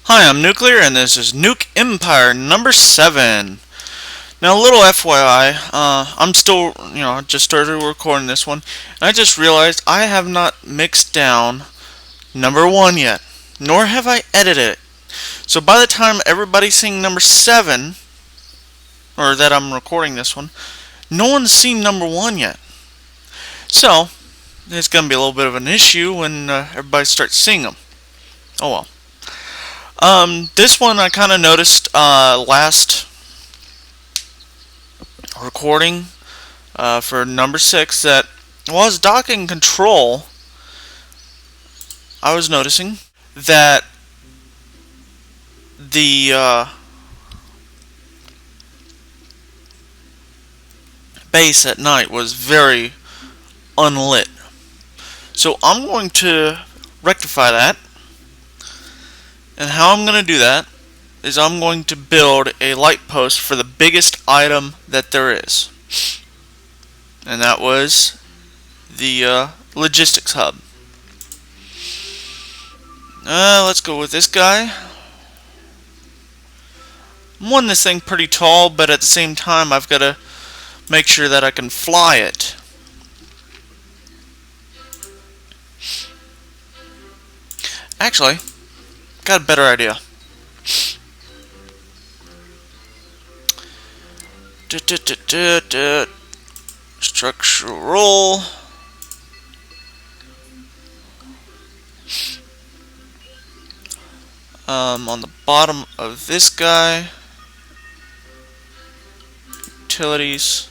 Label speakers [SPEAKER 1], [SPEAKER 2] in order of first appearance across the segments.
[SPEAKER 1] Hi, I'm Nuclear, and this is Nuke Empire number 7. Now, a little FYI, I'm still, just started recording this one, and I just realized I have not mixed down number 1 yet, nor have I edited it. So by the time everybody's seeing number 7, or that I'm recording this one, no one's seen number 1 yet. So, it's going to be a little bit of an issue when everybody starts seeing them. Oh well. This one I kind of noticed last recording for number 6 that while I was docking control, I was noticing that the base at night was very unlit. So I'm going to rectify that. And how I'm going to do that is I'm going to build a light post for the biggest item that there is. And that was the logistics hub. Let's go with this guy. I'm wanting this thing pretty tall, but at the same time I've got to make sure that I can fly it. Actually, got a better idea. Structural. On the bottom of this guy, utilities.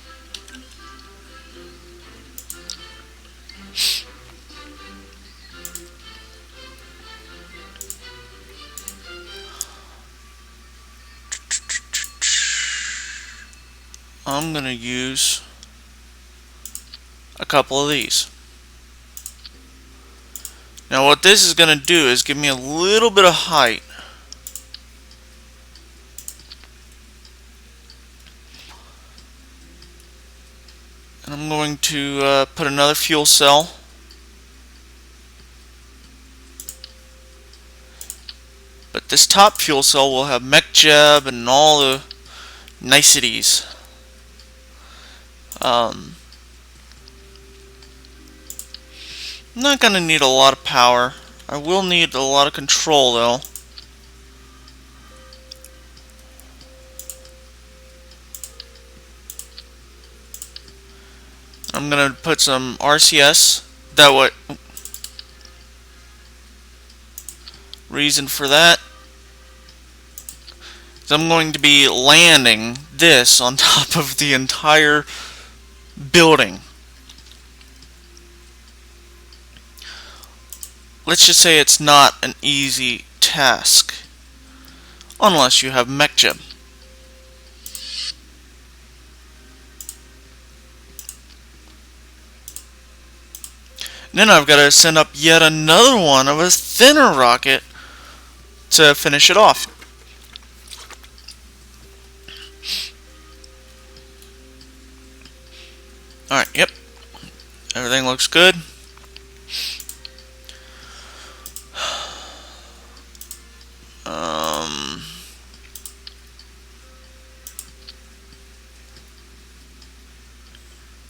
[SPEAKER 1] I'm going to use a couple of these. Now what this is going to do is give me a little bit of height. And I'm going to put another fuel cell. But this top fuel cell will have mech jeb and all the niceties. I'm not going to need a lot of power. I will need a lot of control though. I'm going to put some RCS. That way, reason for that is I'm going to be landing this on top of the entire building. Let's just say it's not an easy task unless you have mech jeb. Then I've got to send up yet another one of a thinner rocket to finish it off. Alright, yep. Everything looks good.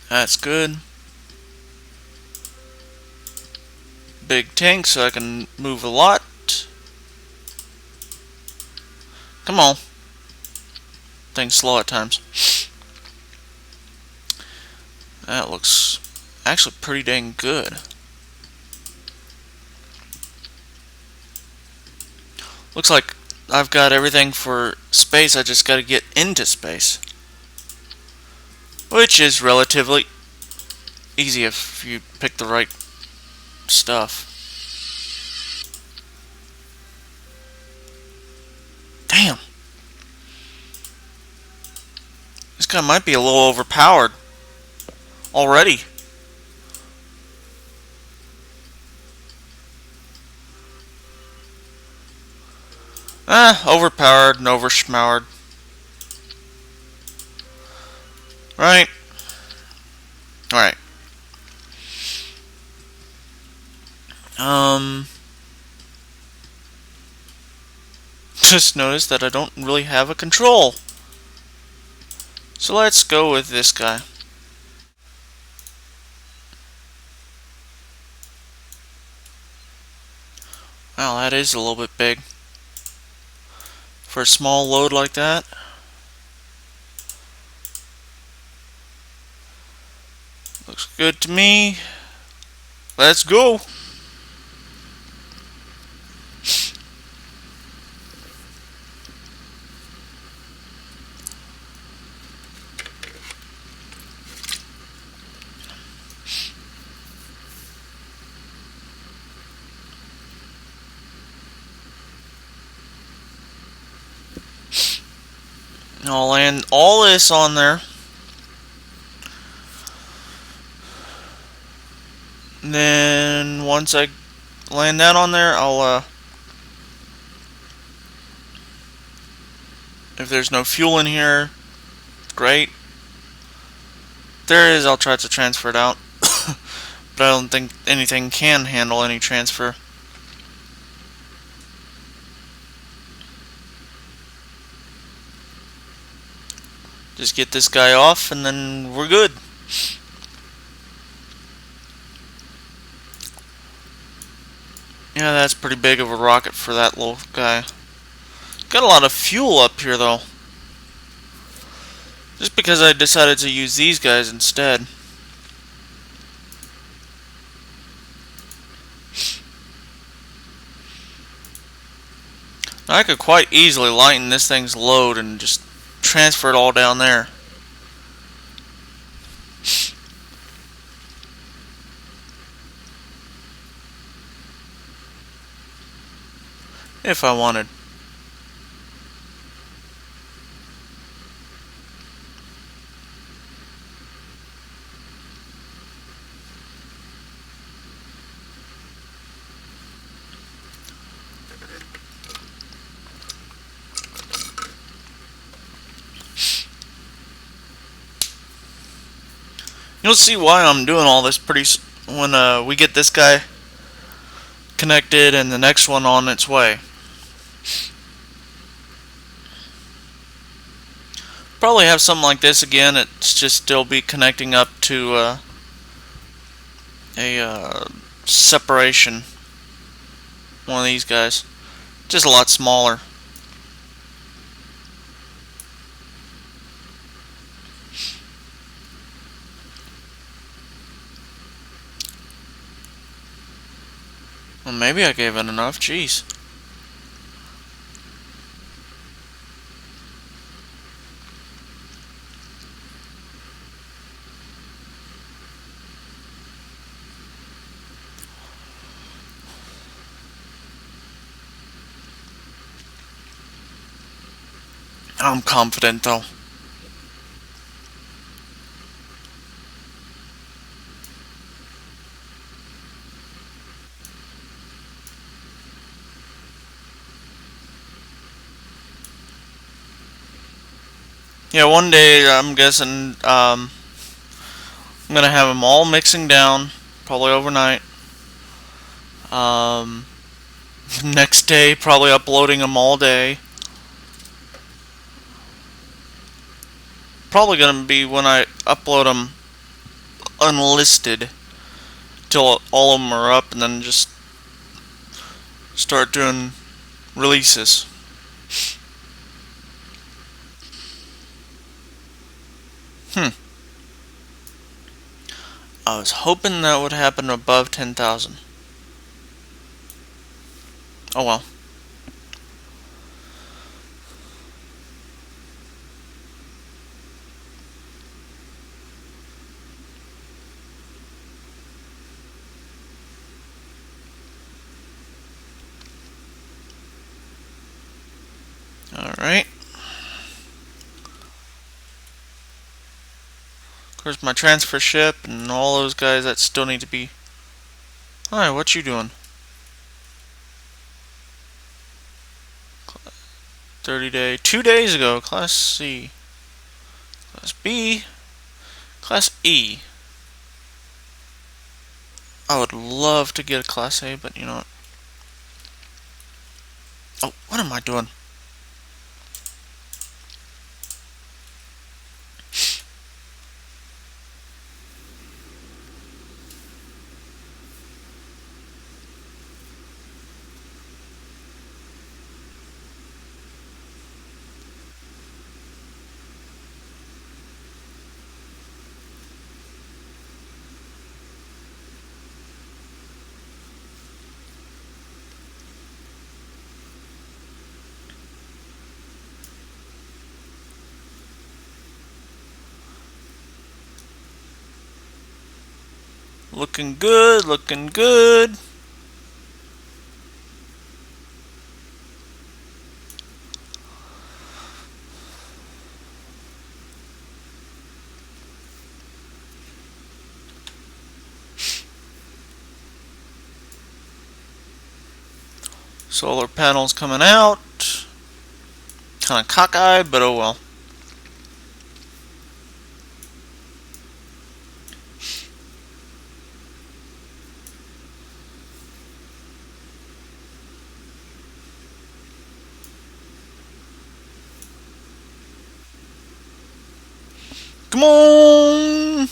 [SPEAKER 1] That's good. Big tank so I can move a lot. Come on. Things slow at times. That looks actually pretty dang good. Looks like I've got everything for space. I just got to get into space, which is relatively easy if you pick the right stuff. Damn. This guy might be a little overpowered already. Overpowered and overschmowered. Right? Alright. just noticed that I don't really have a control. So let's go with this guy. Wow, that is a little bit big. For a small load like that. Looks good to me. Let's go. I'll land all this on there. And then once I land that on there, I'll if there's no fuel in here, great. If there is, I'll try to transfer it out. But I don't think anything can handle any transfer. Just get this guy off and then we're good. Yeah, that's pretty big of a rocket for that little guy. Got a lot of fuel up here though. Just because I decided to use these guys instead. I could quite easily lighten this thing's load and just transfer it all down there. If I wanted. You'll see why I'm doing all this when we get this guy connected and the next one on its way. Probably have something like this again. It's just still be connecting up to a separation. One of these guys, just a lot smaller. Well, maybe I gave it enough. Jeez. I'm confident though. Yeah, one day I'm guessing I'm gonna have them all mixing down, probably overnight. Um, Next day, probably uploading them all day. Probably gonna be when I upload them unlisted till all of them are up, and then just start doing releases. I was hoping that would happen above 10,000. Oh well. Alright. Of course, my transfer ship and all those guys that still need to be. Hi, what you doing? 30-day, 2 days ago, Class C. Class B. Class E. I would love to get a Class A, but you know what? Oh, what am I doing? Looking good, looking good. Solar panels coming out. Kind of cockeyed, but oh well. Come on!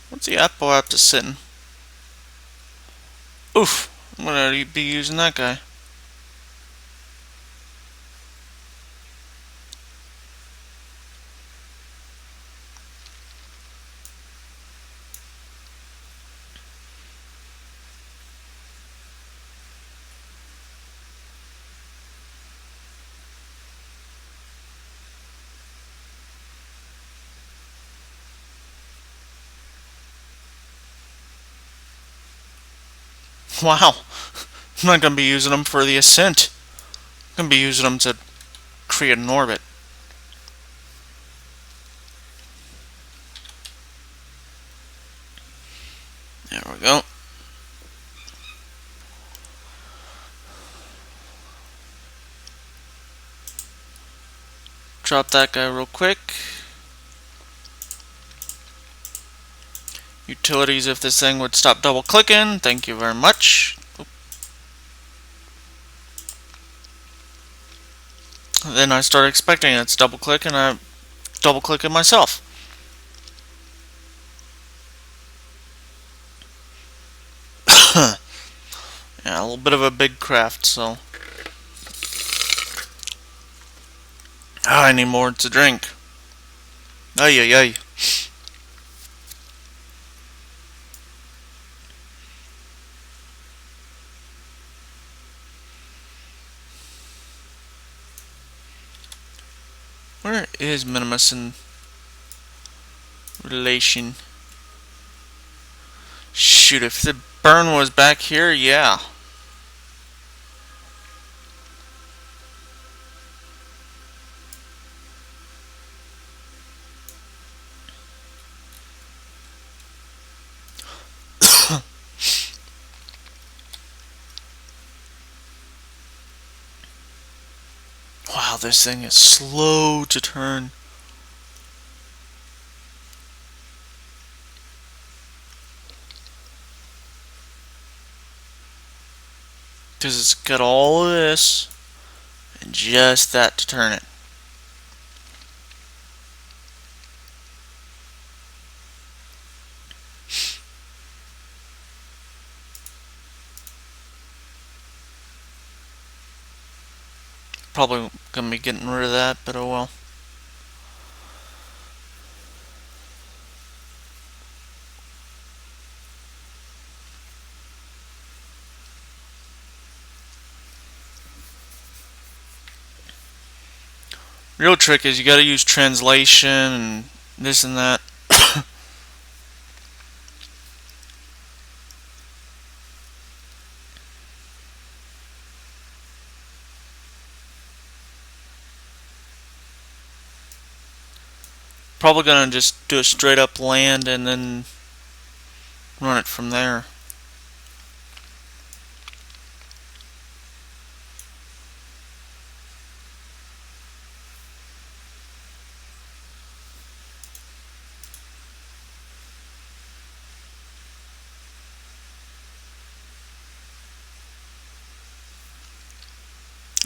[SPEAKER 1] What's the apple have to sit in? Oof! I'm gonna be using that guy. Wow! I'm not gonna be using them for the ascent. I'm gonna be using them to create an orbit. There we go. Drop that guy real quick. Utilities, if this thing would stop double clicking, thank you very much. Then I start expecting it's double click and I double click it myself. Yeah, a little bit of a big craft, so. I need more to drink. Ay ay ay. Where is Minimus in relation? Shoot, if the burn was back here, yeah. Wow, this thing is slow to turn. Because it's got all of this and just that to turn it. Probably gonna be getting rid of that, but oh well. Real trick is you gotta use translation and this and that. Probably gonna just do a straight up land and then run it from there.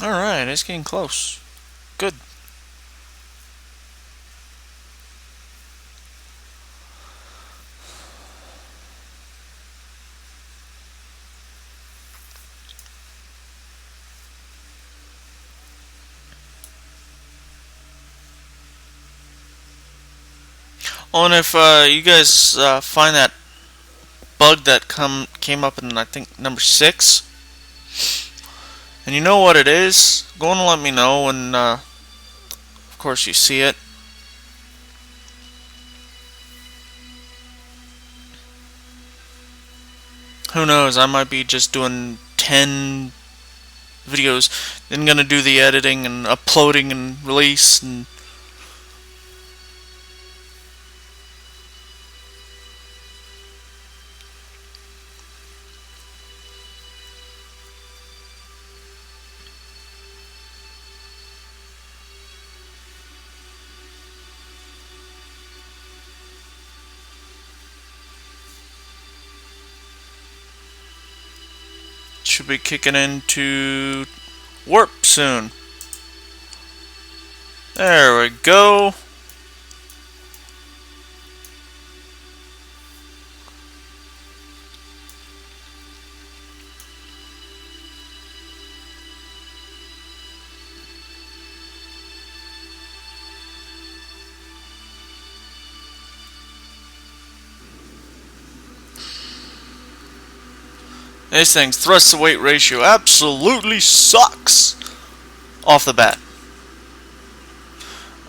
[SPEAKER 1] Alright, it's getting close. Good. Oh, and if you guys find that bug that came up in, I think, number 6, and you know what it is, go and let me know when, of course, you see it. Who knows? I might be just doing 10 videos, then gonna do the editing and uploading and release and should be kicking into warp soon. There we go. This thing's thrust to weight ratio absolutely sucks off the bat.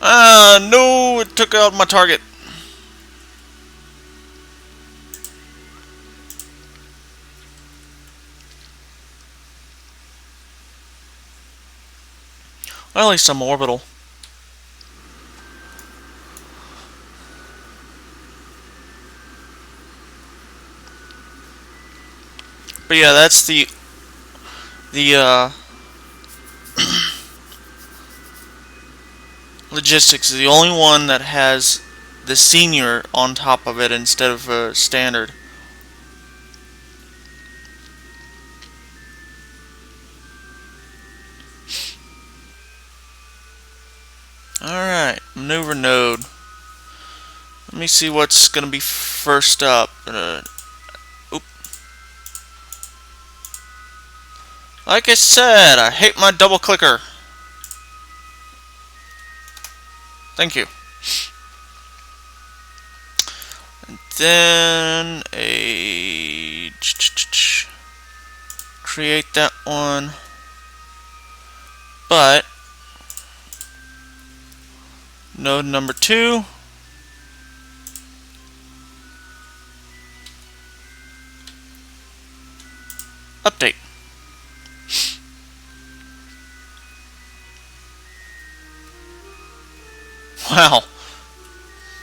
[SPEAKER 1] No, it took out my target. Well, at least I'm orbital. But yeah, that's the logistics is the only one that has the senior on top of it instead of standard. Alright, maneuver node. Let me see what's gonna be first up. Oop. Like I said, I hate my double clicker. Thank you. And then create that one. But node number 2. Update. Wow.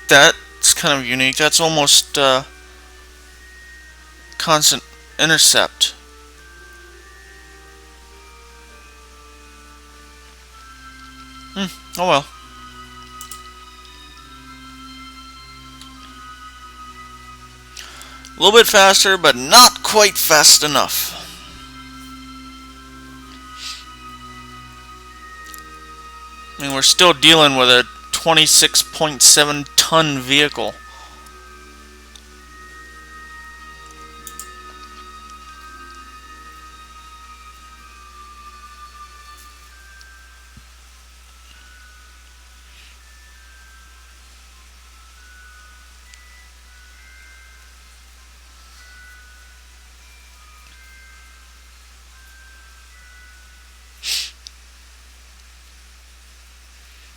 [SPEAKER 1] That's kind of unique. That's almost constant intercept. Oh well. A little bit faster, but not quite fast enough. I mean, we're still dealing with a 26.7 ton vehicle.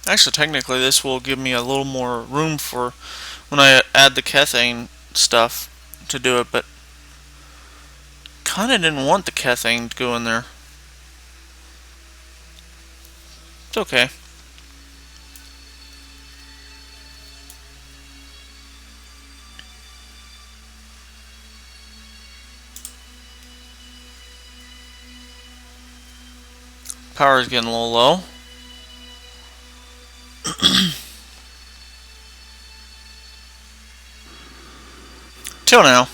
[SPEAKER 1] Actually, technically, this will give me a little more room for when I add the Kethane stuff to do it, but kind of didn't want the Kethane to go in there. It's okay. Power's getting a little low. Till now.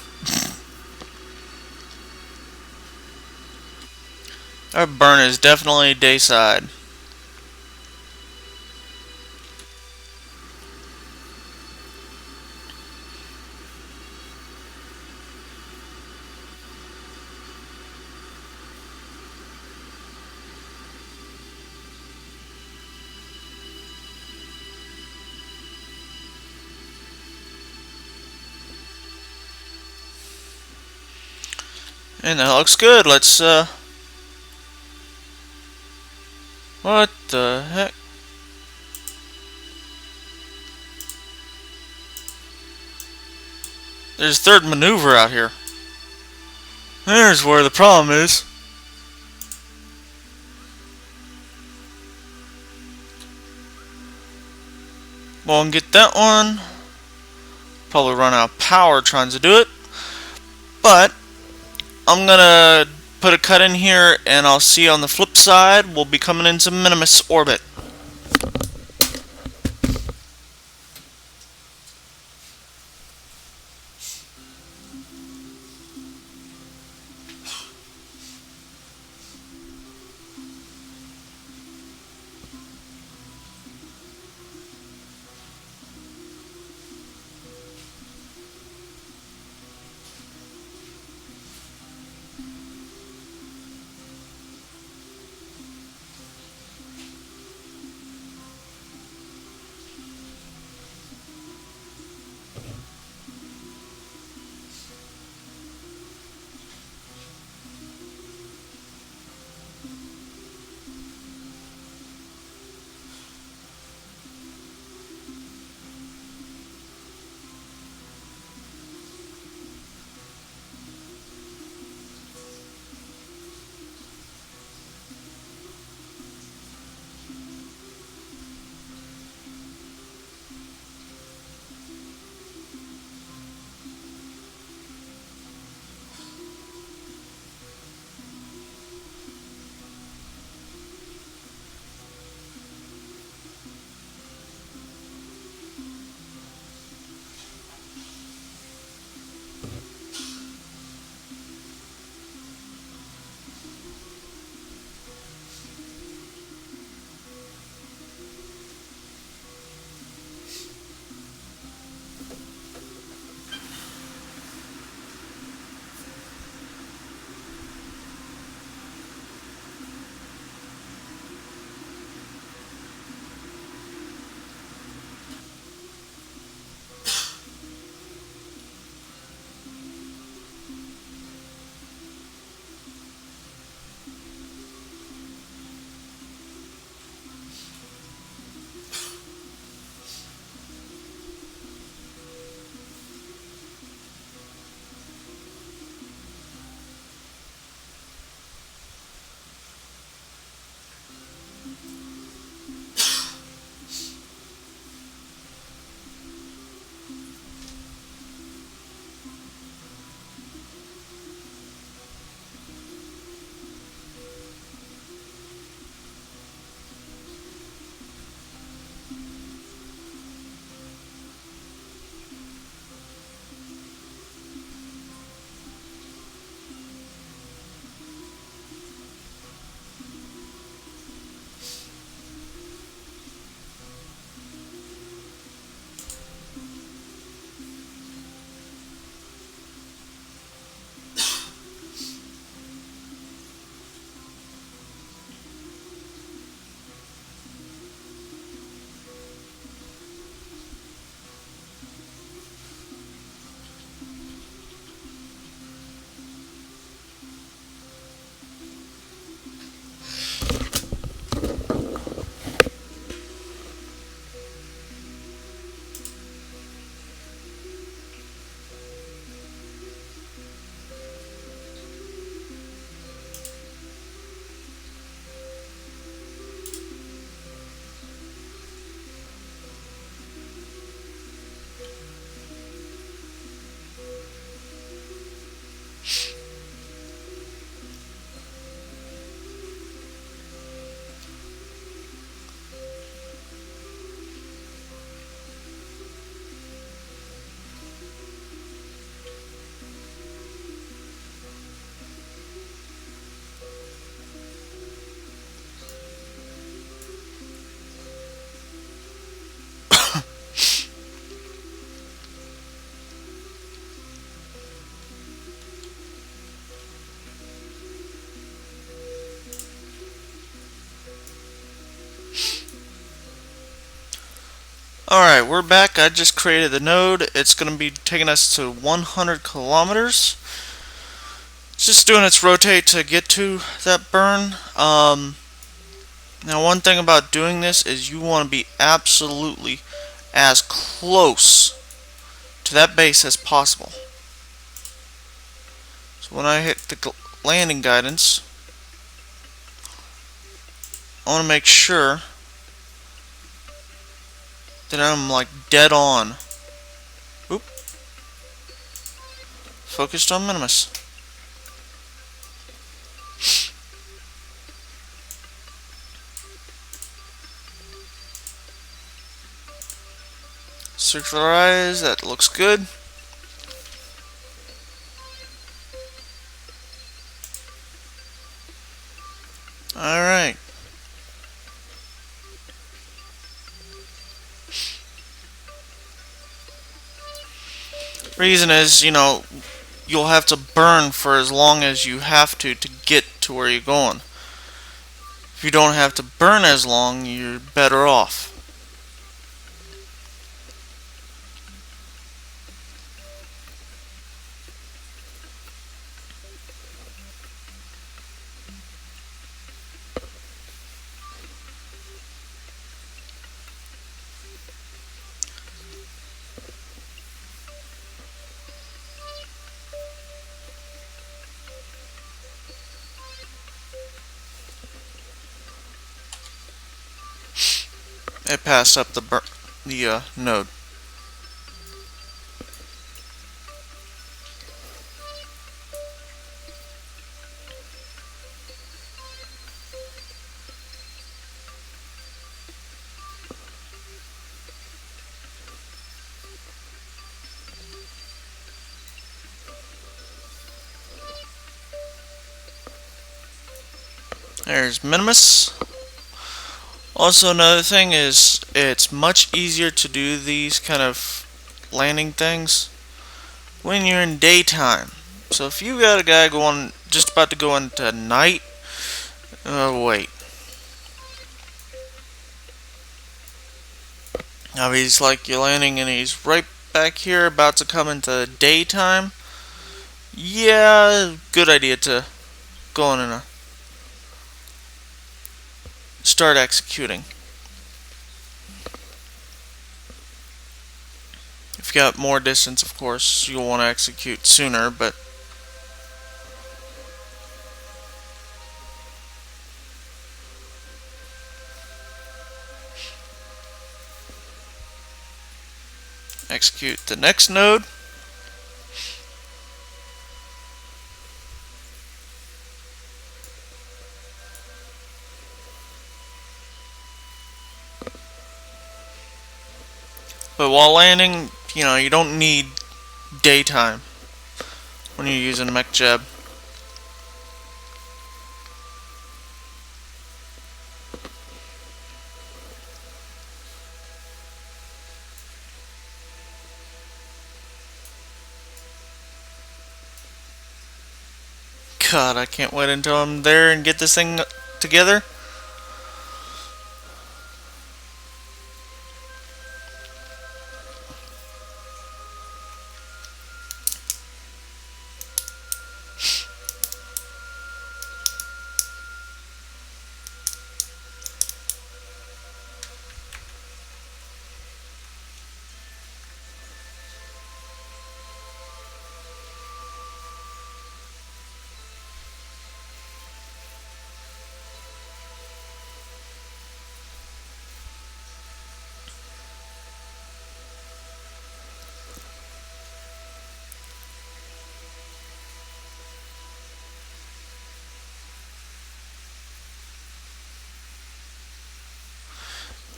[SPEAKER 1] Our burn is definitely dayside. And that looks good. Let's what the heck? There's a third maneuver out here. There's where the problem is. Won't get that one. Probably run out of power trying to do it. But I'm gonna put a cut in here, and I'll see you on the flip side. We'll be coming into Minimus orbit. Alright, we're back. I just created the node. It's going to be taking us to 100 kilometers. It's just doing its rotate to get to that burn. Now, one thing about doing this is you want to be absolutely as close to that base as possible. So when I hit the landing guidance, I want to make sure that I'm like dead on. Oop. Focused on Minimus. Circular eyes, that looks good. Alright. Reason is, you'll have to burn for as long as you have to get to where you're going. If you don't have to burn as long, you're better off. It passed up the node. There's Minimus. Also, another thing is it's much easier to do these kind of landing things when you're in daytime. So if you got a guy just about to go into night, wait. Now he's like you're landing and he's right back here about to come into daytime. Yeah, good idea to go in and start executing. If you got more distance, of course, you'll want to execute sooner, but execute the next node. But while landing, you don't need daytime when you're using a mech jeb. God, I can't wait until I'm there and get this thing together.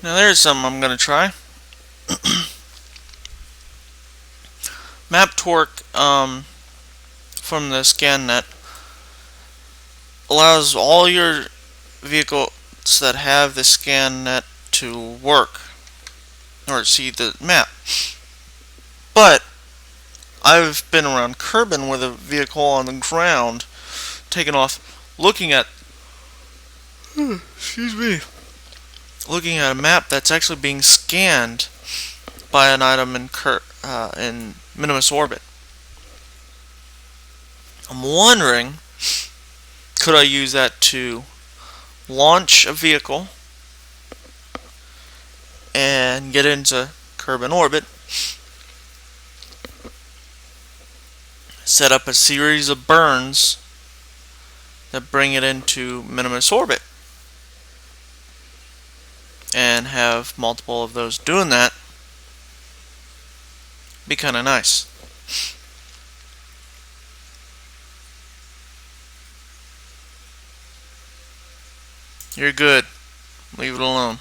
[SPEAKER 1] Now there's something I'm gonna try. Map torque from the scan net allows all your vehicles that have the scan net to work or see the map. But I've been around Kerbal with a vehicle on the ground taking off looking at excuse me, looking at a map that's actually being scanned by an item in Minimus orbit. I'm wondering, could I use that to launch a vehicle and get into Kerbal orbit, set up a series of burns that bring it into minimus orbit, and have multiple of those doing that. Be kind of nice. You're good. Leave it alone.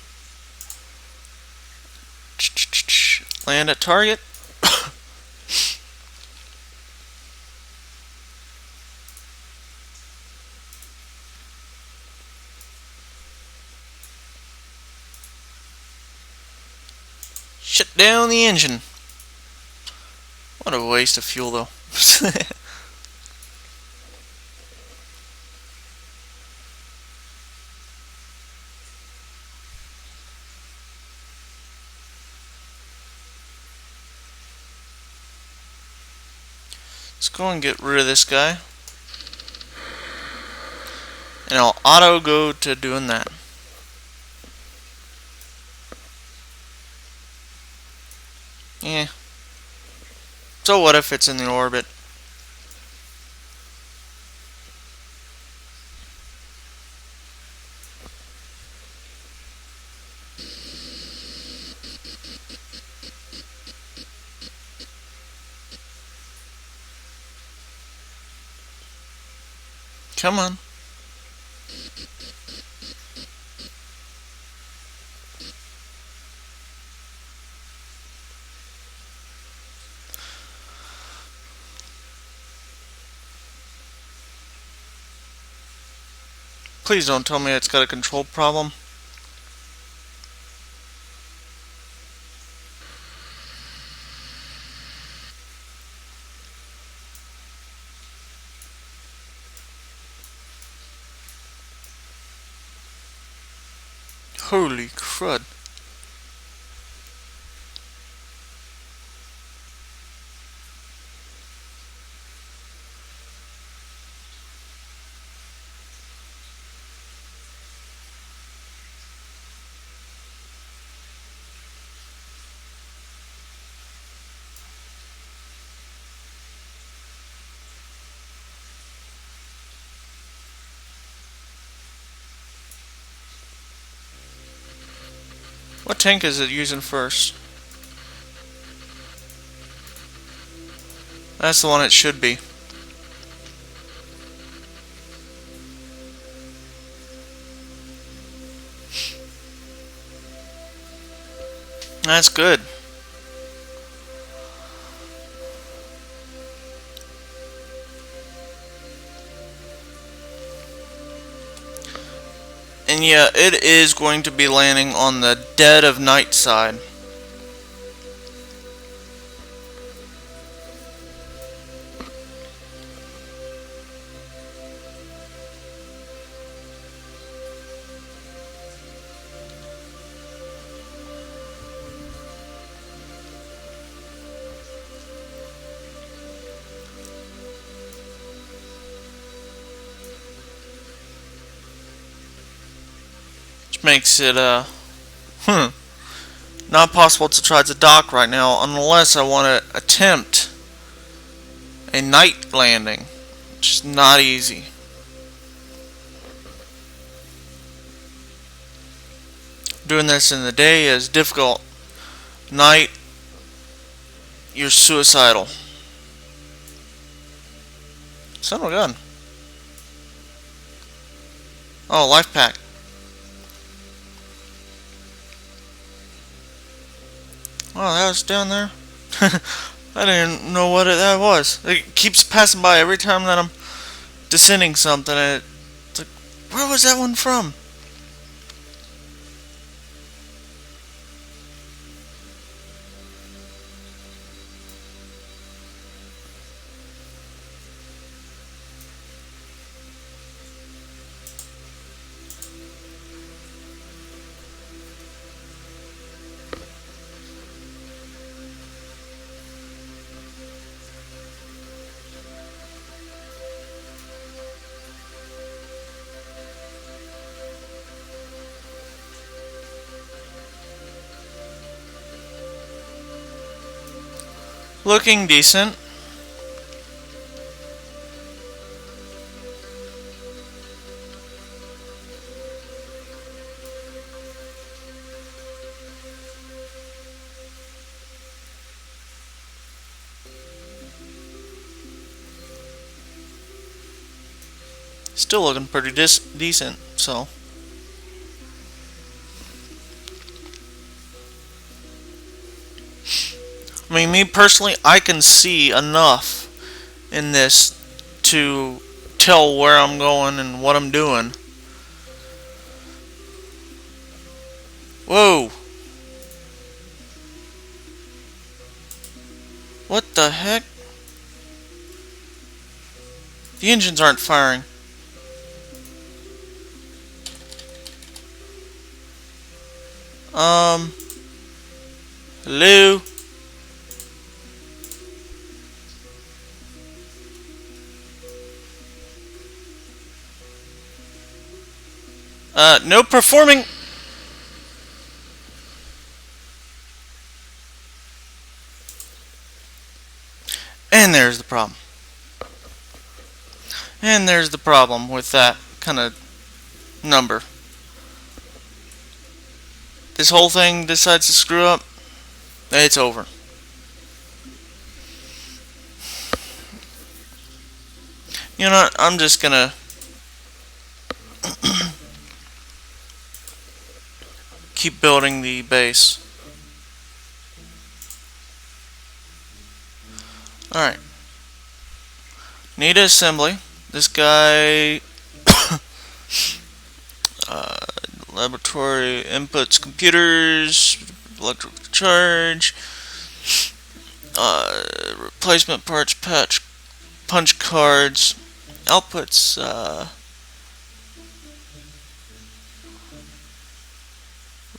[SPEAKER 1] Land at target. Shut down the engine. What a waste of fuel, though. Let's go and get rid of this guy. And I'll auto go to doing that. Yeah. So what if it's in the orbit? Come on. Please don't tell me it's got a control problem. Holy crud. What tank is it using first? That's the one it should be. That's good. And yeah, it is going to be landing on the dead of night side. Which makes it not possible to try to dock right now unless I want to attempt a night landing, which is not easy. Doing this in the day is difficult. Night, you're suicidal. Son of a gun. Oh, life pack. Oh, that was down there? I didn't know what that was. It keeps passing by every time that I'm descending something. It's like, where was that one from? Looking decent. Still looking pretty decent, so. I mean, me personally, I can see enough in this to tell where I'm going and what I'm doing. Whoa! What the heck? The engines aren't firing. Hello? No performing. And there's the problem. And there's the problem with that kind of number. This whole thing decides to screw up, it's over. You know what? I'm just gonna keep building the base. Alright. Need assembly. This guy laboratory inputs computers, electrical charge, replacement parts, punch cards, outputs,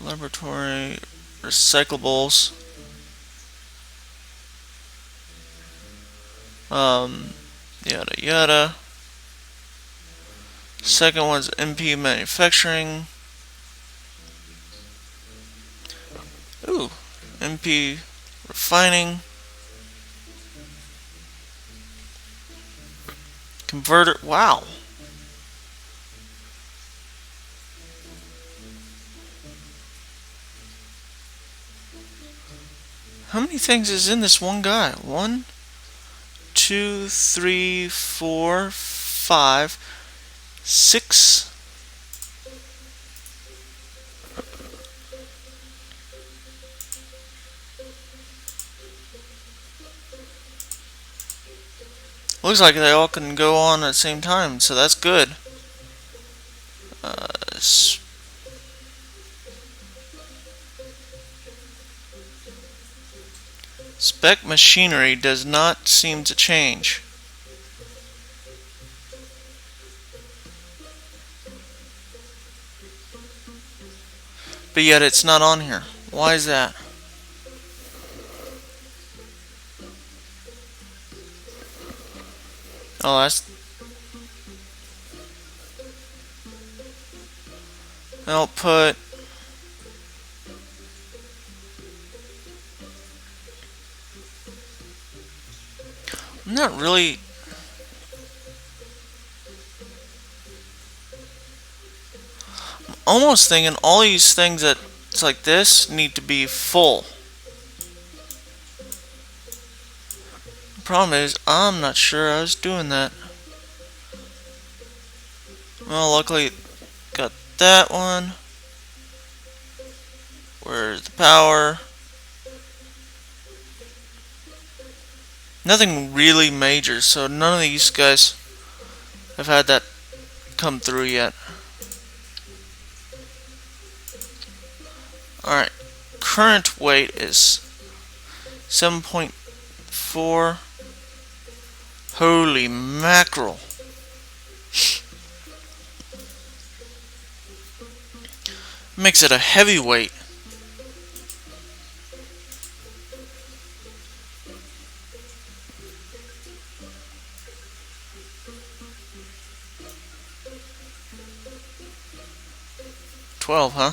[SPEAKER 1] laboratory recyclables, yada yada. Second one's MP manufacturing. Ooh, MP refining. Converter. Wow. How many things is in this one guy? 1, 2, 3, 4, 5, 6. Looks like they all can go on at the same time, so that's good. Spec machinery does not seem to change. But yet it's not on here. Why is that? Oh, that's... output. I'm not really... I'm almost thinking all these things that it's like this need to be full. The problem is, I'm not sure I was doing that. Well, luckily, got that one. Where's the power? Nothing really major, so none of these guys have had that come through yet. Alright, current weight is 7.4. Holy mackerel. Makes it a heavyweight. $12, huh?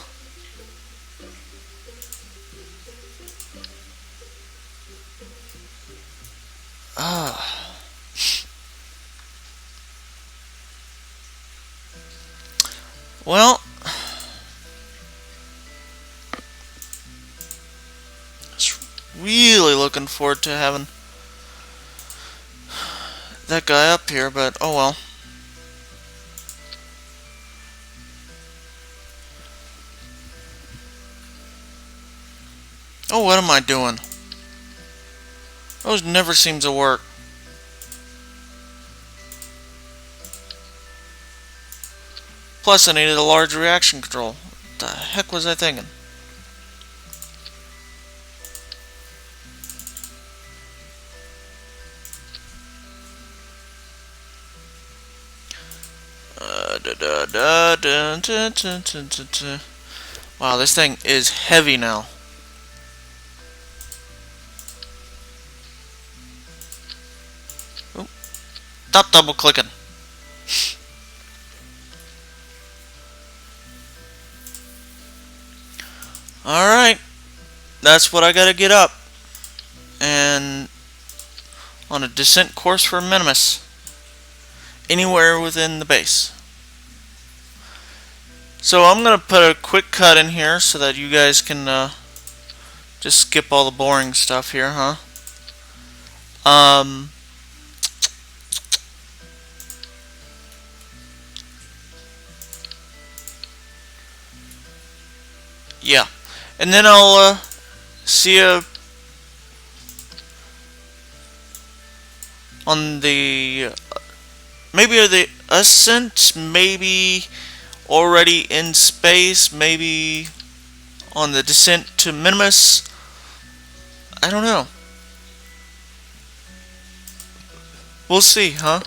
[SPEAKER 1] Well, really looking forward to having that guy up here, but oh well. Oh, what am I doing? Those never seems to work. Plus, I needed a large reaction control. What the heck was I thinking? Wow, this thing is heavy now. Oop, stop double clicking. Alright, that's what I gotta get up. And on a descent course for Minimus. Anywhere within the base. So I'm gonna put a quick cut in here so that you guys can just skip all the boring stuff here, huh? Um, yeah. And then I'll see you on the maybe the ascent, maybe already in space, maybe on the descent to Minimus. I don't know. We'll see, huh?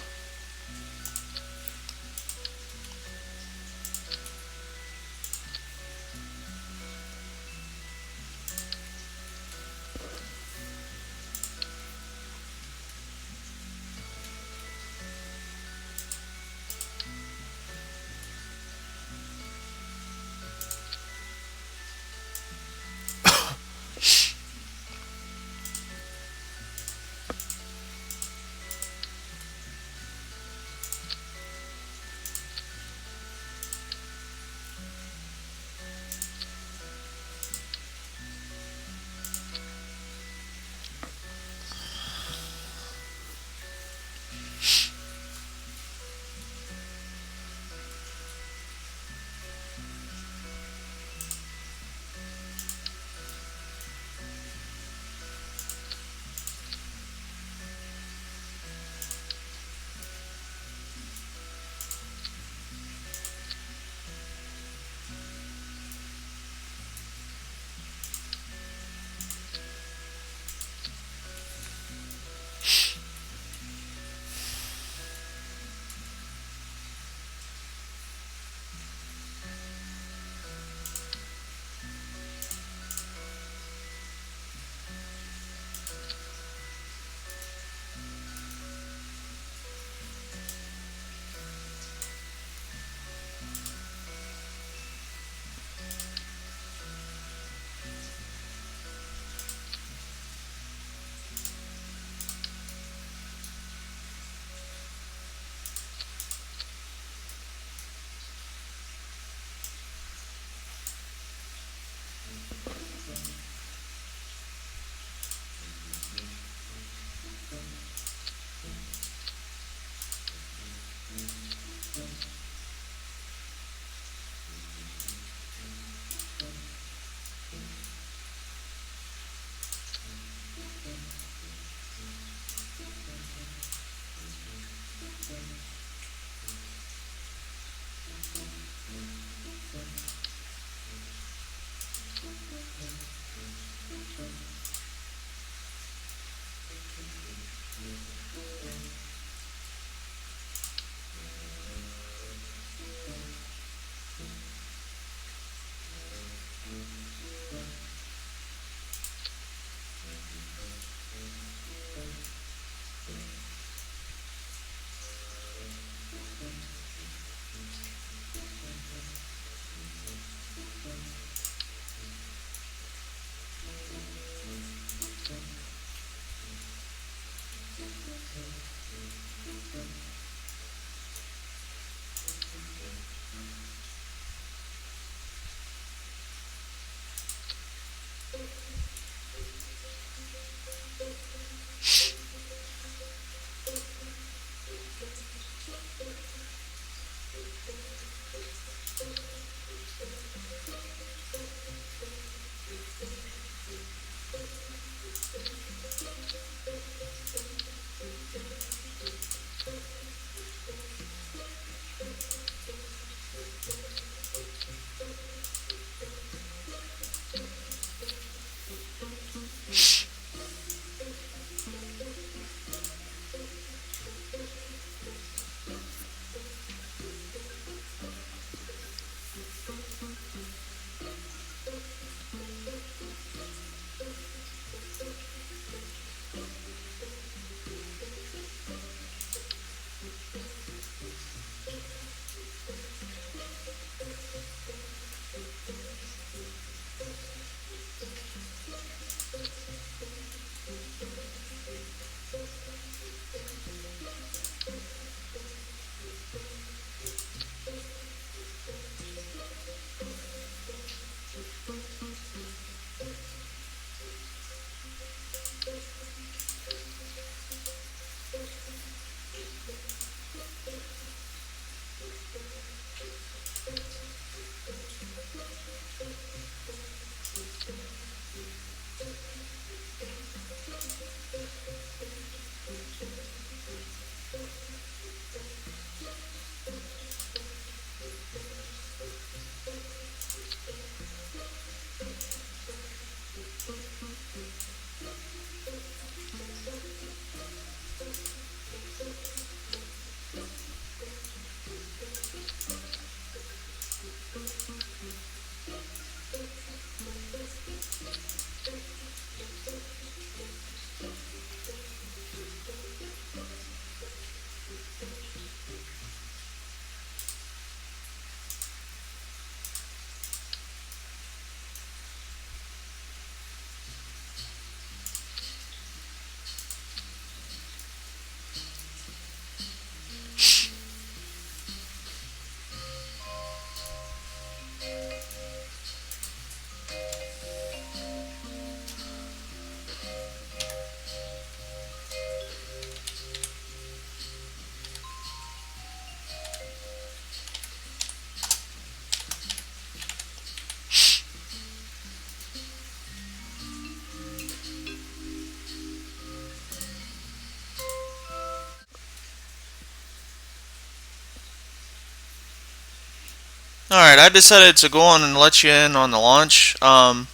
[SPEAKER 1] Alright, I decided to go on and let you in on the launch. Again,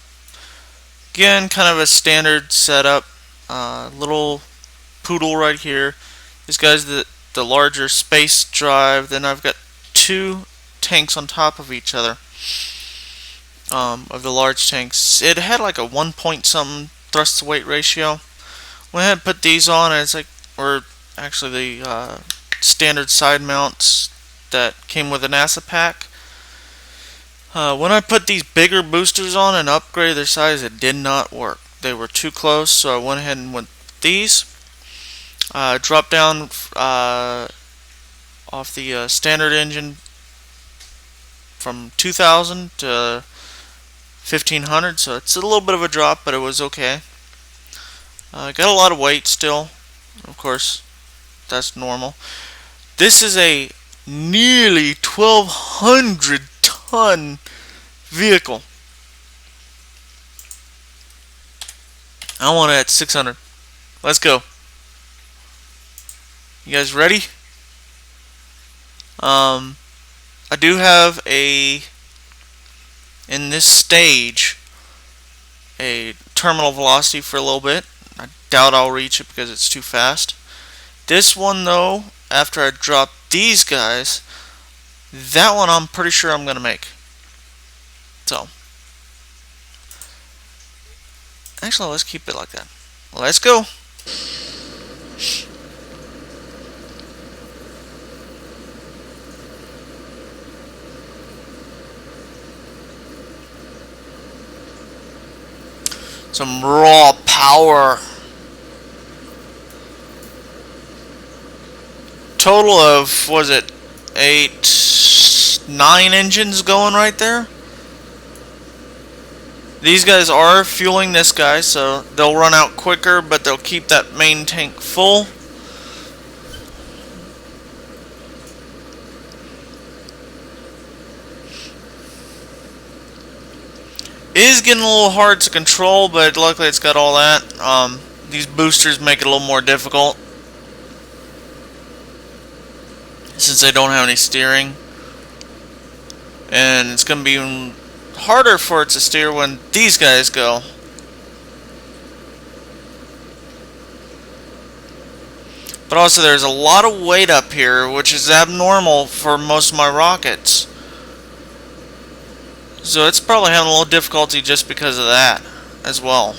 [SPEAKER 1] kind of a standard setup. Little poodle right here. This guy's the larger space drive. Then I've got two tanks on top of each other. Of the large tanks. It had like a 1 point something thrust to weight ratio. Went ahead and put these on, and it's like, or actually the standard side mounts that came with a NASA pack. When I put these bigger boosters on and upgraded their size, it did not work. They were too close, so I went ahead and went with these. Dropped down off the standard engine from 2000 to 1500, so it's a little bit of a drop, but it was okay. Got a lot of weight still, of course, that's normal. This is a nearly 1,200 ton vehicle. I want it at 600. Let's go. You guys ready? I do have in this stage, a terminal velocity for a little bit. I doubt I'll reach it because it's too fast. This one though, after I drop these guys, that one I'm pretty sure I'm gonna make. So, actually let's keep it like that. Let's go. Some raw power. Total of, was it 9 engines going right there? These guys are fueling this guy, so they'll run out quicker, but they'll keep that main tank full. It is getting a little hard to control, but luckily it's got all that. These boosters make it a little more difficult, since they don't have any steering. And it's going to be even harder for it to steer when these guys go. But also there's a lot of weight up here, which is abnormal for most of my rockets. So it's probably having a little difficulty just because of that as well.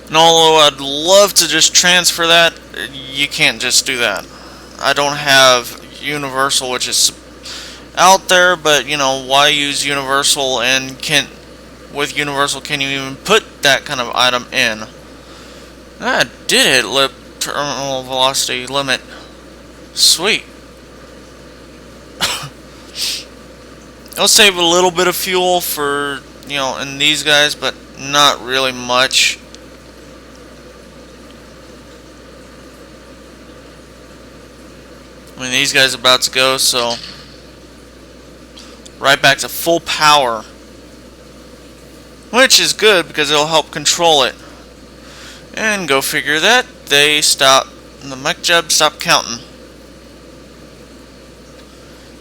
[SPEAKER 1] And although I'd love to just transfer that, you can't just do that. I don't have Universal, which is out there, but you know, why use Universal, and with Universal can you even put that kind of item in? I did hit terminal velocity limit. Sweet. It'll save a little bit of fuel for, you know, in these guys, but not really much. I mean, these guys are about to go, so right back to full power, which is good because it'll help control it. And go figure that they stop, the mech jeb stopped counting.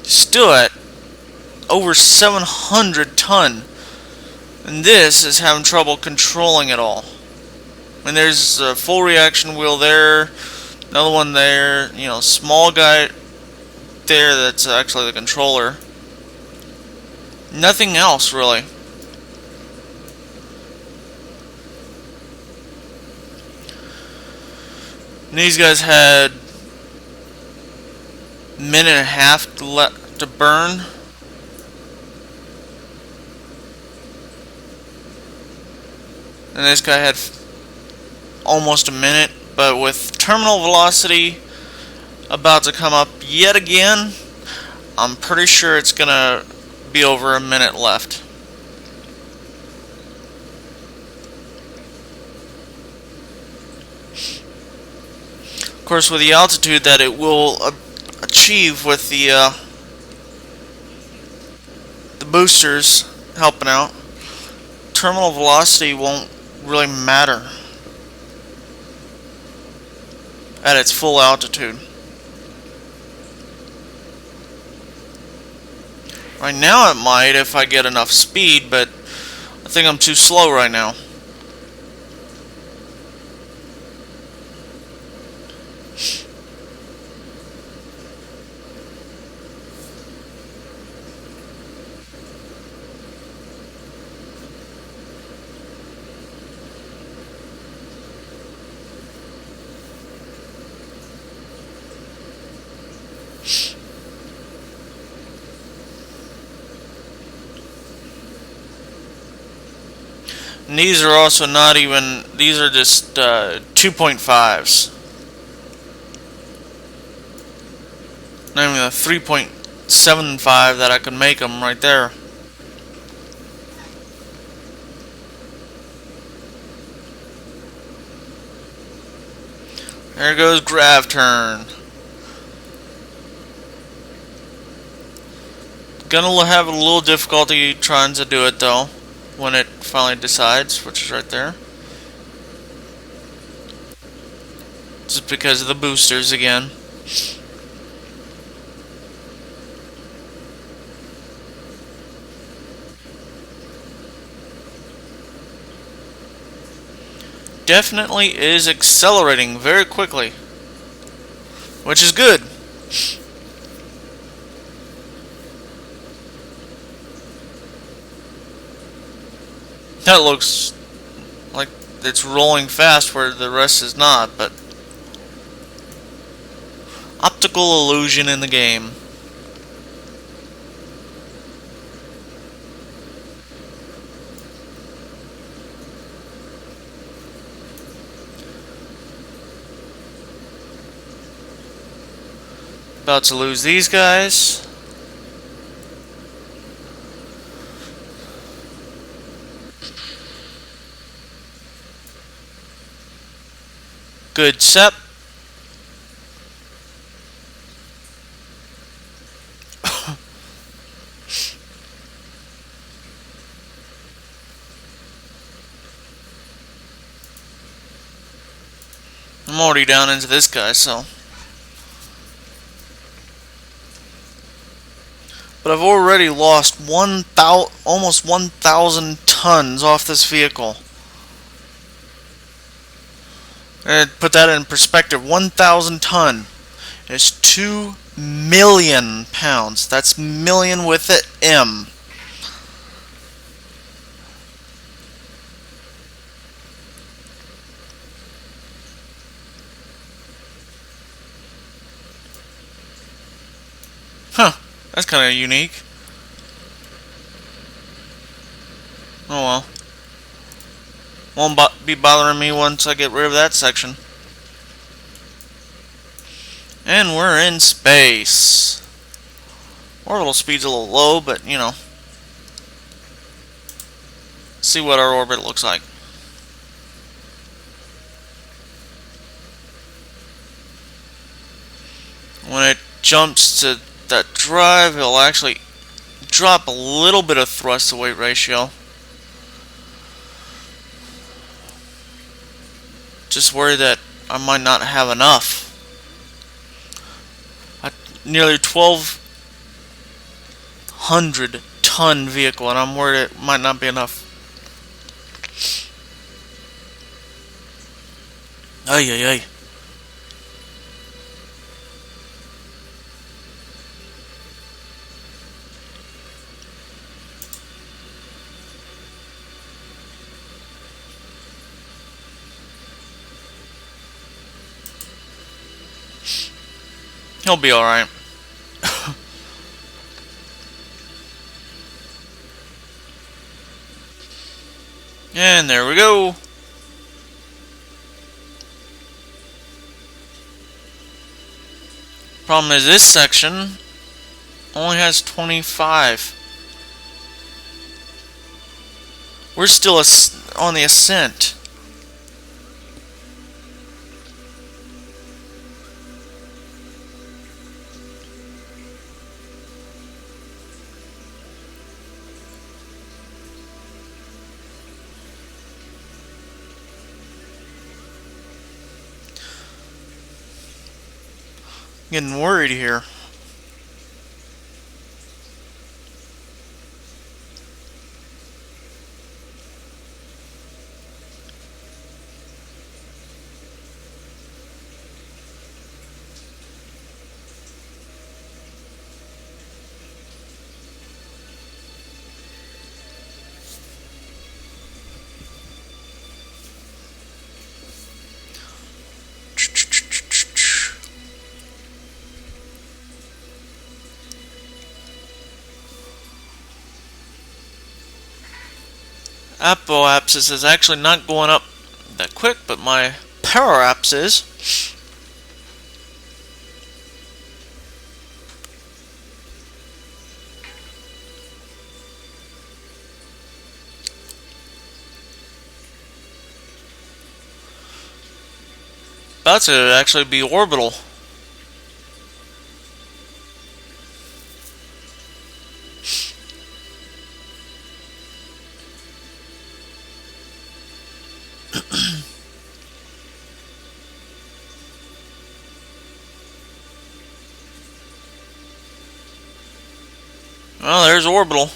[SPEAKER 1] Still at over 700 ton, and this is having trouble controlling it all. And there's a full reaction wheel there, another one there, you know, small guy there that's actually the controller. Nothing else really. And these guys had a minute and a half to burn. And this guy had almost a minute, but with terminal velocity about to come up yet again, I'm pretty sure it's gonna be over a minute left. Of course, with the altitude that it will achieve with the boosters helping out, terminal velocity won't really matter at its full altitude. Right now it might if I get enough speed, but I think I'm too slow right now. And these are also not even, these are just 2.5s. Not even a 3.75 that I could make them right there. There goes grav turn. Gonna have a little difficulty trying to do it though, when it finally decides, which is right there. Just because of the boosters again. Definitely is accelerating very quickly, which is good. That looks like it's rolling fast where the rest is not, but optical illusion in the game. About to lose these guys. Good sep. I'm already down into this guy, so. But I've already lost almost 1,000 tons off this vehicle. And put that in perspective, 1,000 ton is 2 million pounds. That's million with an M. Huh, that's kind of unique. Oh well. Won't be bothering me once I get rid of that section. And we're in space. Orbital speed's a little low, but you know. See what our orbit looks like. When it jumps to that drive, it'll actually drop a little bit of thrust to weight ratio. Just worried that I might not have enough. A nearly 1,200 ton vehicle, and I'm worried it might not be enough. Ay ay ay. He'll be alright. And there we go. Problem is this section only has 25. We're still on the ascent. Getting worried here. Apoapsis is actually not going up that quick, but my power apps is. About to actually be orbital. Well, there's orbital.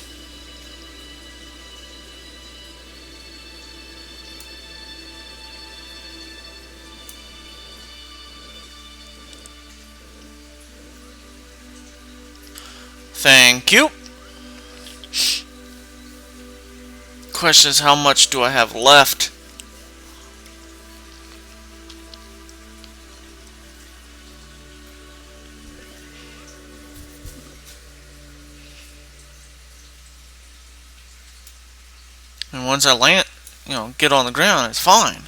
[SPEAKER 1] Thank you. Question is, how much do I have left? And once I land, get on the ground, it's fine.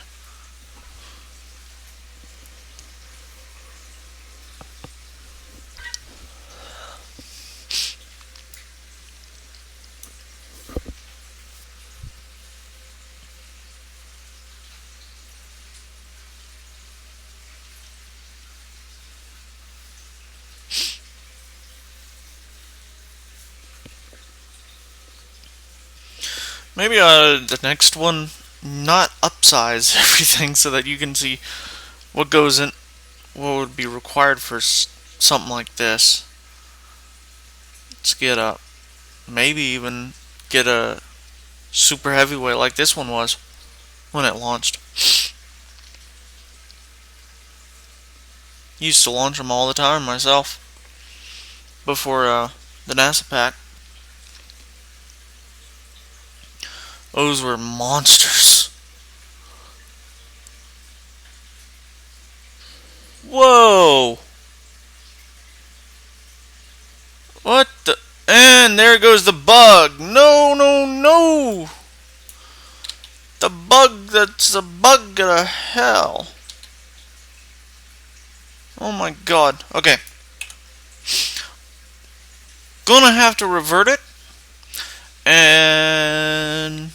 [SPEAKER 1] Maybe the next one, not upsize everything so that you can see what goes in, what would be required for something like this. Let's get a, maybe even get a super heavyweight like this one was when it launched. Used to launch them all the time myself before the NASA pack. Those were monsters. Whoa! What the? And there goes the bug. No, no, no! The bug, that's a bug of hell. Oh my god. Okay. Gonna have to revert it. And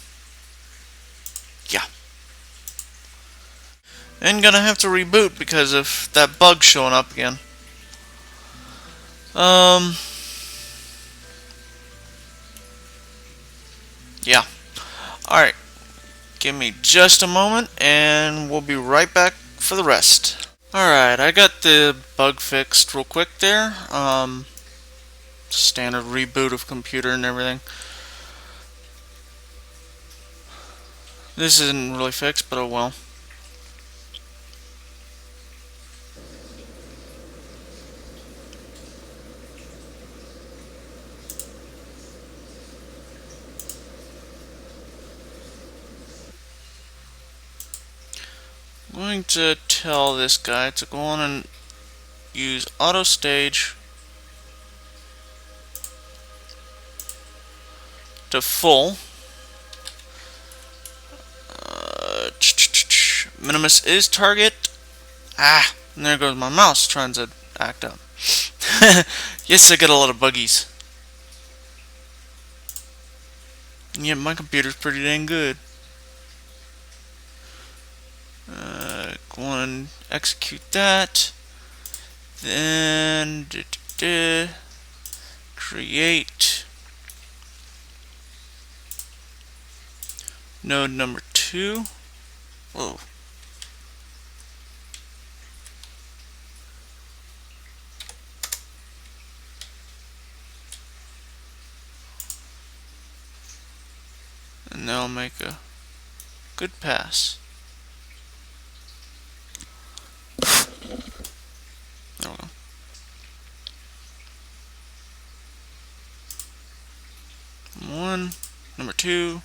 [SPEAKER 1] yeah. And gonna have to reboot because of that bug showing up again. Yeah. Alright. Give me just a moment and we'll be right back for the rest. Alright, I got the bug fixed real quick there. Standard reboot of computer and everything. This isn't really fixed, but oh well. I'm going to tell this guy to go on and use auto stage to full. Minimus is target. Ah, and there goes my mouse trying to act up. Yes, I got a lot of buggies. And yet my computer's pretty dang good. Go on and execute that. Then create node number 2. Whoa. and they'll make a good pass. There we go. One, number two.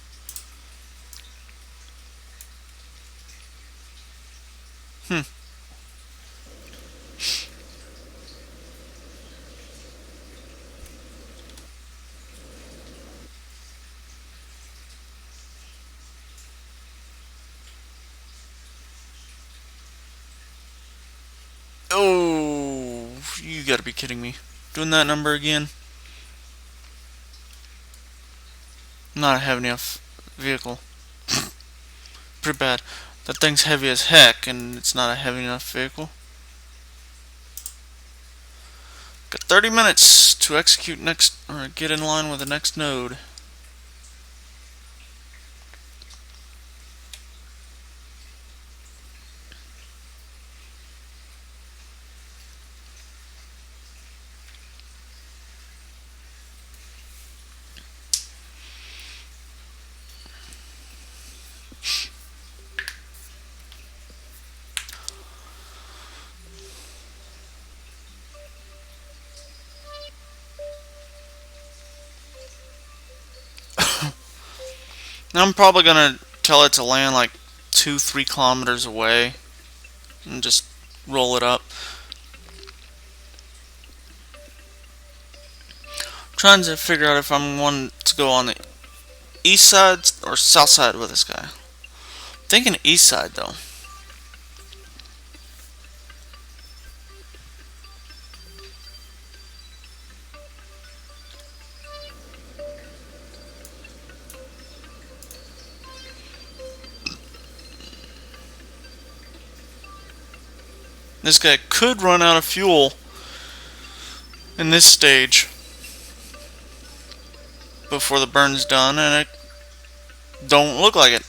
[SPEAKER 1] Oh, you gotta be kidding me. Doing that number again? Not a heavy enough vehicle. Pretty bad. That thing's heavy as heck, and it's not a heavy enough vehicle. Got 30 minutes to execute next, or get in line with the next node. Now I'm probably gonna tell it to land like 2-3 kilometers away and just roll it up. I'm trying to figure out if I'm one to go on the east side or south side with this guy. I'm thinking east side though. This guy could run out of fuel in this stage before the burn's done, and it don't look like it.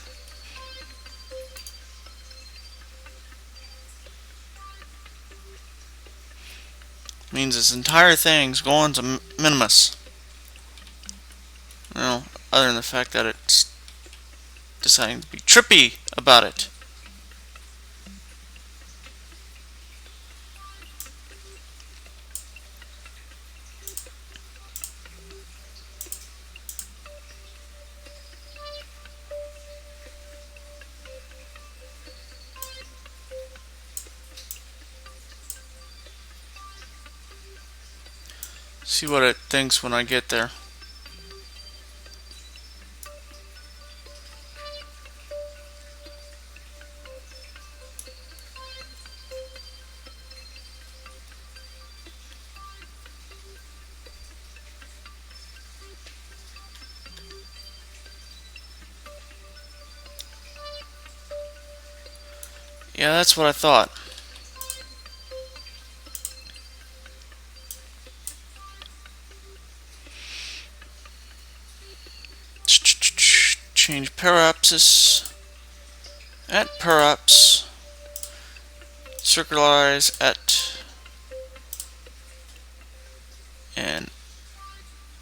[SPEAKER 1] Means this entire thing's going to minimus. Well, other than the fact that it's deciding to be trippy about it. See what it thinks when I get there. Yeah, that's what I thought. Change parapsis at paraps. Circularize at and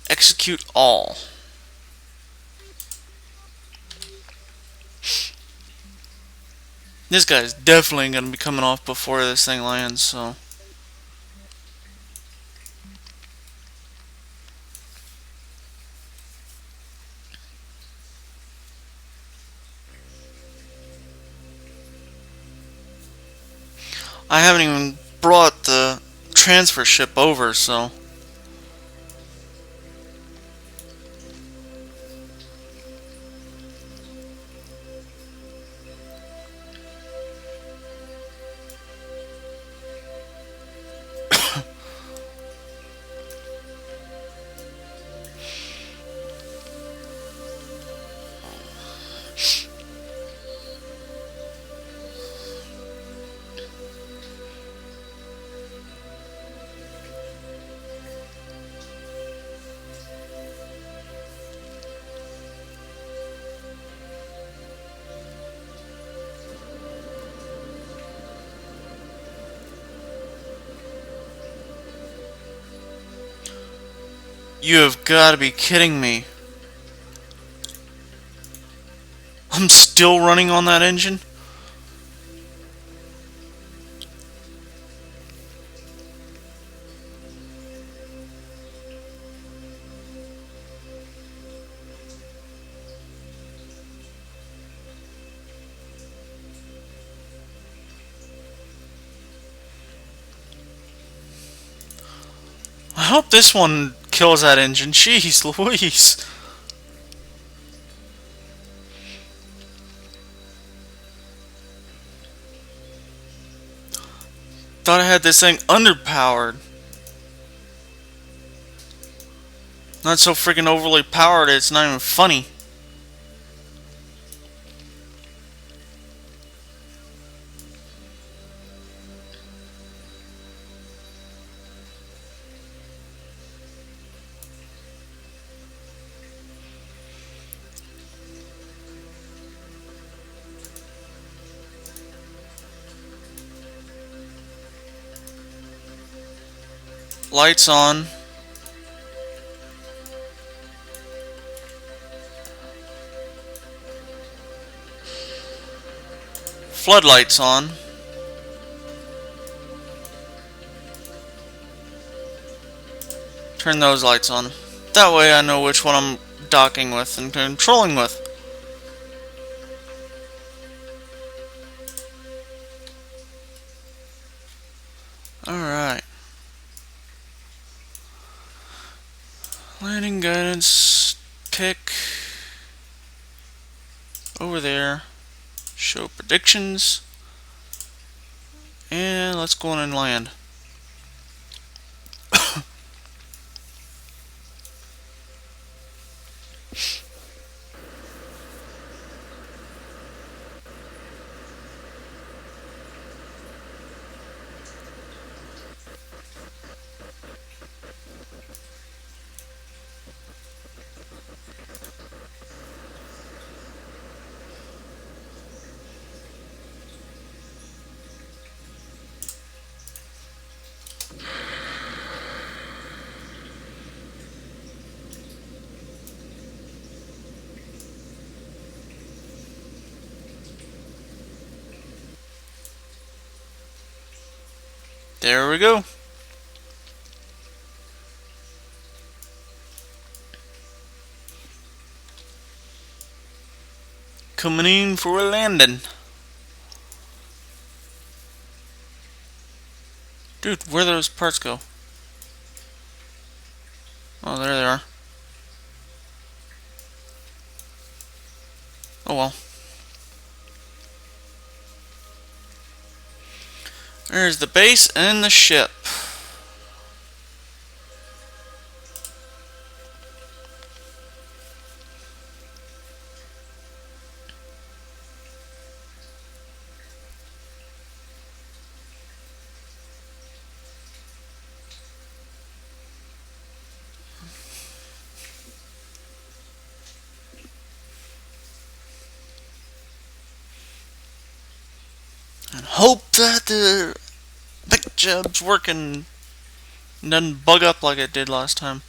[SPEAKER 1] execute all. This guy's definitely going to be coming off before this thing lands, so. I haven't even brought the transfer ship over, so. You have got to be kidding me. I'm still running on that engine. I hope this one kills that engine. Jeez Louise. Thought I had this thing underpowered. Not so freaking overly powered, it's not even funny. Lights on. Floodlights on. Turn those lights on. That way I know which one I'm docking with and controlling with. Alright. Landing guidance. Pick. Over there. Show predictions. And let's go on and land. There we go. Coming in for a landing. Dude, where'd those parts go? Oh, there they are. Oh well. There's the base and the ship. And hope that the pick job's working and doesn't bug up like it did last time.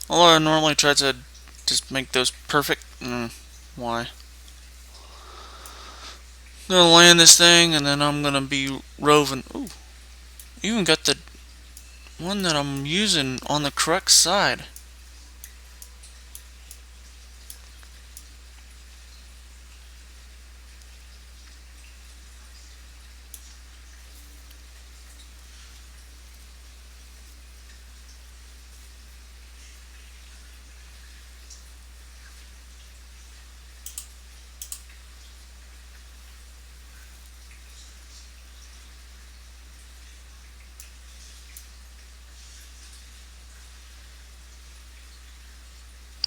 [SPEAKER 1] Although I normally try to just make those perfect. Why? I'm gonna land this thing and then I'm gonna be roving. Ooh, even got the one that I'm using on the correct side.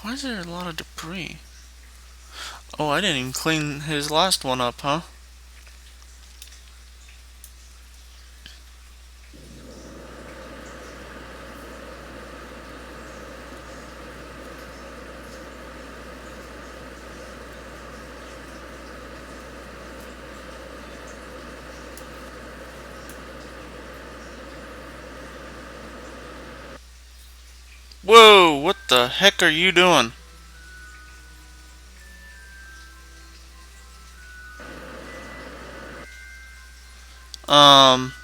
[SPEAKER 1] Why is there a lot of debris? Oh, I didn't even clean his last one up, huh? Whoa, what the heck are you doing? Um,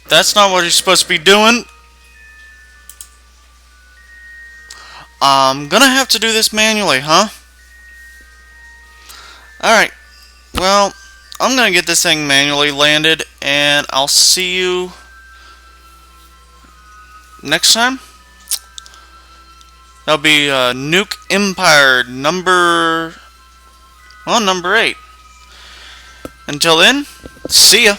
[SPEAKER 1] that's not what you're supposed to be doing. I'm gonna have to do this manually, huh? Alright, well, I'm gonna get this thing manually landed, and I'll see you next time. That'll be Nuke Empire number 8. Until then, see ya.